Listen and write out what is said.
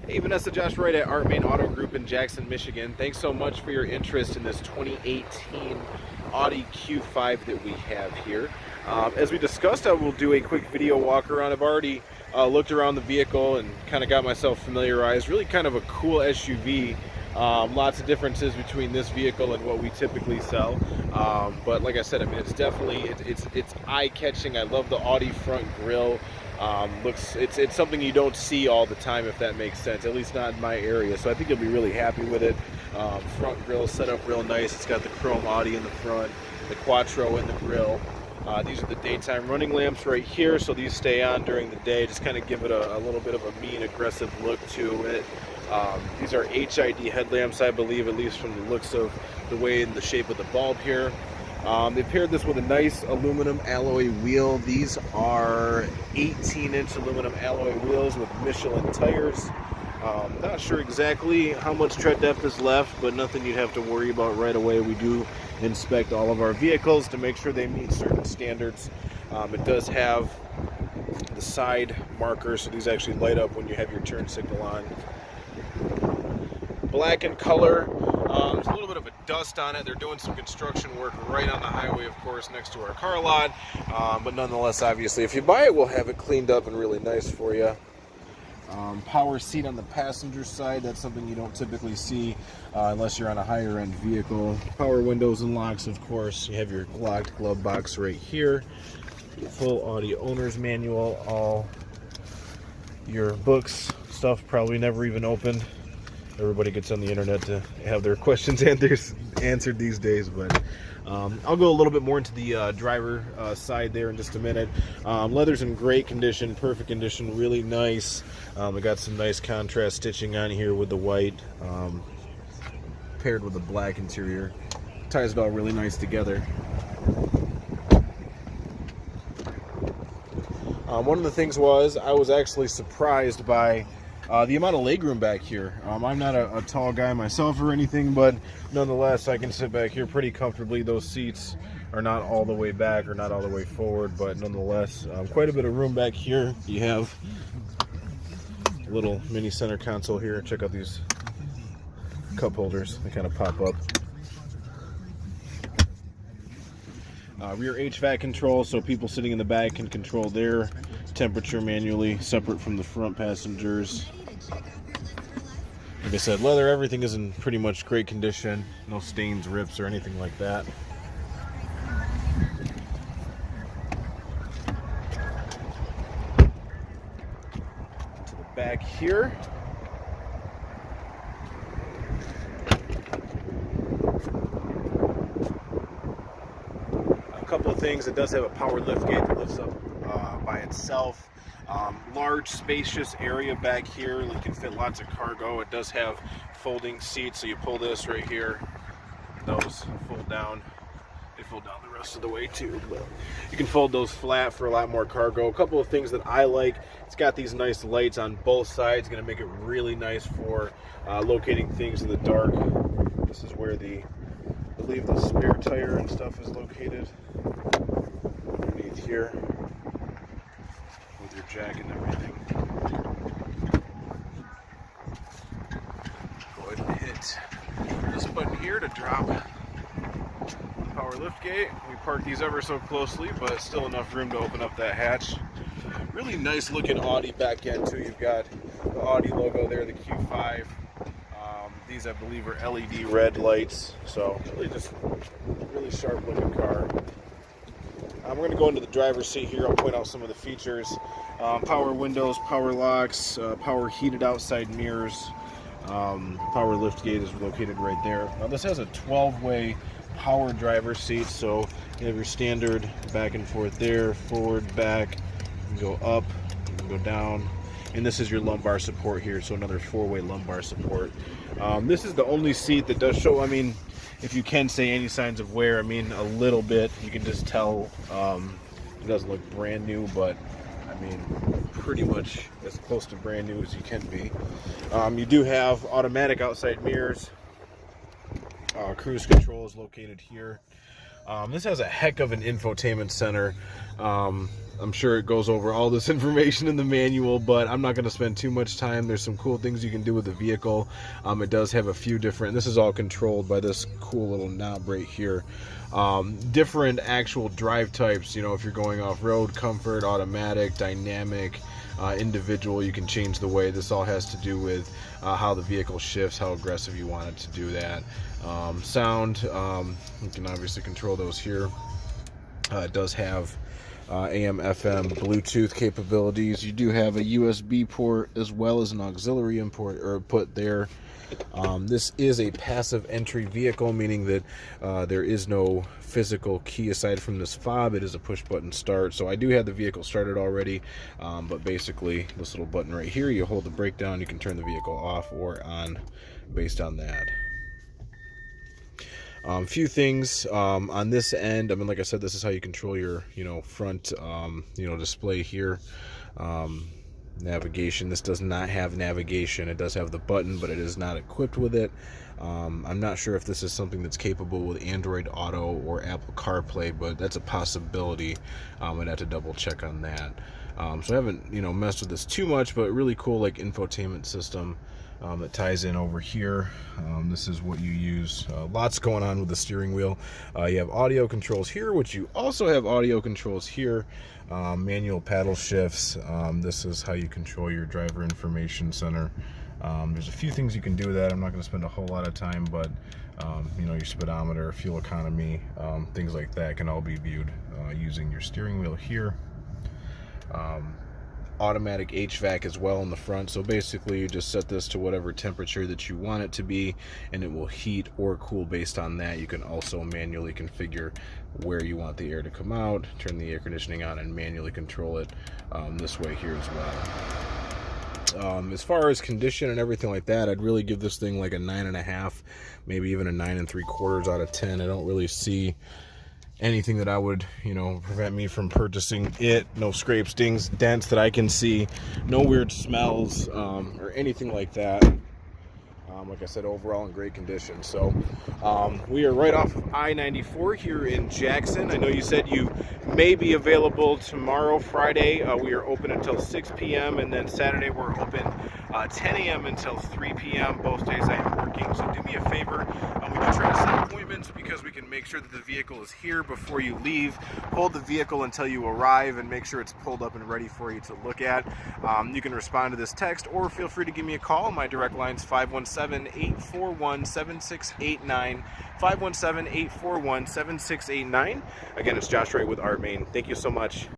Hey Vanessa, Josh Wright at Art Main Auto Group in Jackson, Michigan. Thanks so much for your interest in this 2018 Audi Q5 that we have here. As we discussed, I will do a quick video walk around. I've already looked around the vehicle and kind of got myself familiarized. Really kind of a cool SUV. Lots of differences between this vehicle and what we typically sell. But like I said, I mean, it's definitely, it's eye-catching. I love the Audi front grille. It's something you don't see all the time, if that makes sense, at least not in my area. So I think you'll be really happy with it. Front grille set up real nice. It's got the chrome Audi in the front, the Quattro in the grille. These are the daytime running lamps right here, so these stay on during the day, just kind of give it a little bit of a mean, aggressive look to it. These are HID headlamps, I believe, at least from the looks of the way and the shape of the bulb here. They paired this with a nice aluminum alloy wheel. These are 18-inch aluminum alloy wheels with Michelin tires. Not sure exactly how much tread depth is left, but nothing you'd have to worry about right away. We do inspect all of our vehicles to make sure they meet certain standards. It does have the side markers, so these actually light up when you have your turn signal on. Black in color. There's a little bit of a dust on it. They're doing some construction work right on the highway, of course, next to our car lot. But nonetheless, obviously, if you buy it, we'll have it cleaned up and really nice for you. Power seat on the passenger side. That's something you don't typically see unless you're on a higher end vehicle. Power windows and locks, of course. You have your locked glove box right here. Full Audi owner's manual. All your books, stuff probably never even opened. Everybody gets on the internet to have their questions answered these days, but I'll go a little bit more into the driver side there in just a minute. Leather's in great condition, perfect condition, really nice. We got some nice contrast stitching on here with the white, paired with the black interior. Ties it all really nice together. One of the things was I was actually surprised by the amount of legroom back here. I'm not a tall guy myself or anything, but nonetheless, I can sit back here pretty comfortably. Those seats are not all the way back or not all the way forward, but nonetheless, quite a bit of room back here. You have a little mini center console here. Check out these cup holders. They kind of pop up. Rear HVAC control, so people sitting in the back can control their temperature manually, separate from the front passengers. Like I said, leather, everything is in pretty much great condition. No stains, rips, or anything like that. To the back here. A couple of things. It does have a power lift gate that lifts up by itself. Large spacious area back here. You can fit lots of cargo. It does have folding seats, so you pull this right here, those fold down. They fold down the rest of the way too, but you can fold those flat for a lot more cargo. A couple of things that I like: it's got these nice lights on both sides, going to make it really nice for locating things in the dark. This is where I believe the spare tire and stuff is located underneath here, with your jack and everything. Go ahead and hit this button here to drop the power lift gate. We park these ever so closely, but still enough room to open up that hatch. Really nice looking Audi back end too. You've got the Audi logo there, the Q5. These I believe are LED red lights, so really sharp looking car. We're going to go into the driver's seat here. I'll point out some of the features. Power windows, power locks, power heated outside mirrors. Power lift gate is located right there. Now this has a 12-way power driver's seat, so you have your standard back and forth there, forward, back. You can go up, you can go down. And this is your lumbar support here, so another 4-way lumbar support. This is the only seat that does show, I mean, if you can say any signs of wear, I mean, a little bit. You can just tell it doesn't look brand new, but I mean, pretty much as close to brand new as you can be. You do have automatic outside mirrors. Cruise control is located here. This has a heck of an infotainment center. I'm sure it goes over all this information in the manual, but I'm not going to spend too much time. There's some cool things you can do with the vehicle. It does have a few different, this is all controlled by this cool little knob right here. Different actual drive types, you know, if you're going off-road, comfort, automatic, dynamic, individual, you can change the way. This all has to do with how the vehicle shifts, how aggressive you want it to do that. Sound, you can obviously control those here. It does have AM, FM, Bluetooth capabilities. You do have a USB port as well as an auxiliary input or put there. This is a passive entry vehicle, meaning that there is no physical key aside from this fob. It is a push button start. So I do have the vehicle started already, but basically this little button right here, you hold the brake down, you can turn the vehicle off or on based on that. Few things on this end. I mean, like I said, this is how you control your, front, display here. Navigation. This does not have navigation. It does have the button, but it is not equipped with it. I'm not sure if this is something that's capable with Android Auto or Apple CarPlay, but that's a possibility. I'd have to double check on that. So I haven't, messed with this too much, but really cool, like, infotainment system. That ties in over here. This is what you use. Lots going on with the steering wheel. You have audio controls here, which you also have audio controls here. Manual paddle shifts. This is how you control your driver information center. There's a few things you can do with that. I'm not going to spend a whole lot of time, but your speedometer, fuel economy, things like that can all be viewed using your steering wheel here. Automatic HVAC as well in the front, so basically you just set this to whatever temperature that you want it to be and it will heat or cool based on that. You can also manually configure where you want the air to come out, turn the air conditioning on, and manually control it this way here as well. As far as condition and everything like that, I'd really give this thing like a 9.5, maybe even a 9 3/4 out of 10. I don't really see anything that I would, prevent me from purchasing it. No scrapes, dings, dents that I can see. No weird smells or anything like that. Like I said, overall in great condition. So we are right off of I-94 here in Jackson. I know you said you may be available tomorrow, Friday. We are open until 6 p.m. and then Saturday we're open 10 a.m. until 3 p.m. Both days I am working, so do me a favor. We do try to set appointments because we can make sure that the vehicle is here before you leave. Hold the vehicle until you arrive and make sure it's pulled up and ready for you to look at. You can respond to this text or feel free to give me a call. My direct line is 517-841-7689. 517-841-7689. Again, it's Josh Wright with Art Main. Thank you so much.